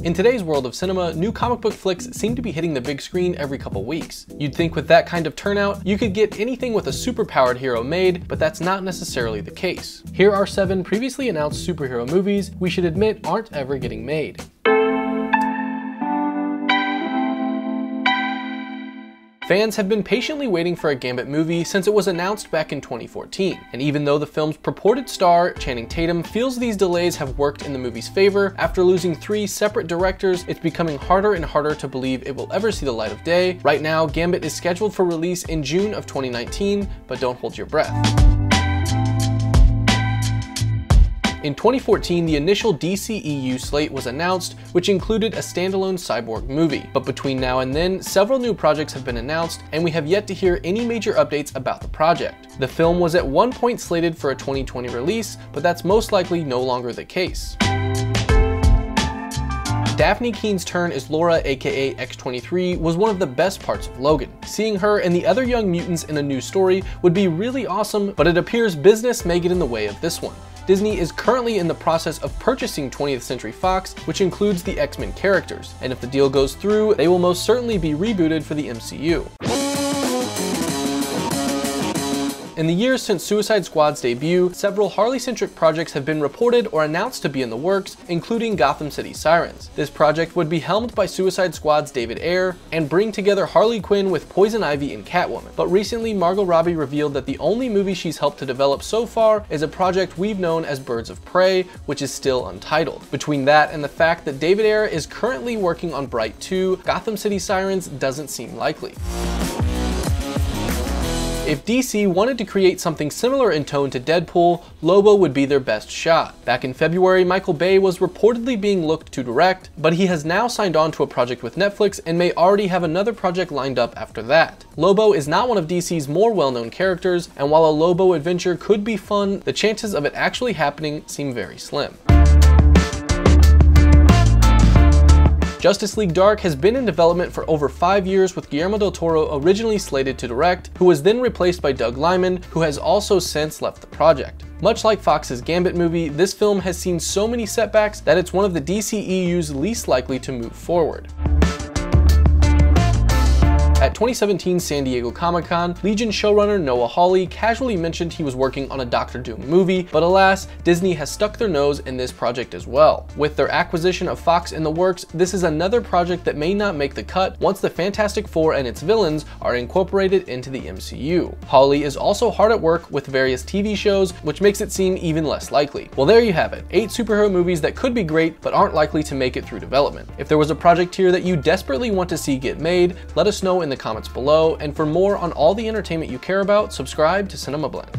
In today's world of cinema, new comic book flicks seem to be hitting the big screen every couple weeks. You'd think with that kind of turnout, you could get anything with a superpowered hero made, but that's not necessarily the case. Here are 7 previously announced superhero movies we should admit aren't ever getting made. Fans have been patiently waiting for a Gambit movie since it was announced back in 2014, and even though the film's purported star, Channing Tatum, feels these delays have worked in the movie's favor, after losing 3 separate directors, it's becoming harder and harder to believe it will ever see the light of day. Right now, Gambit is scheduled for release in June of 2019, but don't hold your breath. In 2014, the initial DCEU slate was announced, which included a standalone Cyborg movie. But between now and then, several new projects have been announced, and we have yet to hear any major updates about the project. The film was at one point slated for a 2020 release, but that's most likely no longer the case. Daphne Keene's turn as Laura aka X-23 was one of the best parts of Logan. Seeing her and the other young mutants in a new story would be really awesome, but it appears business may get in the way of this one. Disney is currently in the process of purchasing 20th Century Fox, which includes the X-Men characters, and if the deal goes through, they will most certainly be rebooted for the MCU. In the years since Suicide Squad's debut, several Harley-centric projects have been reported or announced to be in the works, including Gotham City Sirens. This project would be helmed by Suicide Squad's David Ayer and bring together Harley Quinn with Poison Ivy and Catwoman. But recently, Margot Robbie revealed that the only movie she's helped to develop so far is a project we've known as Birds of Prey, which is still untitled. Between that and the fact that David Ayer is currently working on Bright 2, Gotham City Sirens doesn't seem likely. If DC wanted to create something similar in tone to Deadpool, Lobo would be their best shot. Back in February, Michael Bay was reportedly being looked to direct, but he has now signed on to a project with Netflix and may already have another project lined up after that. Lobo is not one of DC's more well-known characters, and while a Lobo adventure could be fun, the chances of it actually happening seem very slim. Justice League Dark has been in development for over 5 years, with Guillermo del Toro originally slated to direct, who was then replaced by Doug Liman, who has also since left the project. Much like Fox's Gambit movie, this film has seen so many setbacks that it's one of the DCEU's least likely to move forward. At 2017 San Diego Comic-Con, Legion showrunner Noah Hawley casually mentioned he was working on a Doctor Doom movie, but alas, Disney has stuck their nose in this project as well. With their acquisition of Fox in the works, this is another project that may not make the cut once the Fantastic Four and its villains are incorporated into the MCU. Hawley is also hard at work with various TV shows, which makes it seem even less likely. Well, there you have it, 8 superhero movies that could be great, but aren't likely to make it through development. If there was a project here that you desperately want to see get made, let us know in the comments below, and for more on all the entertainment you care about, subscribe to CinemaBlend.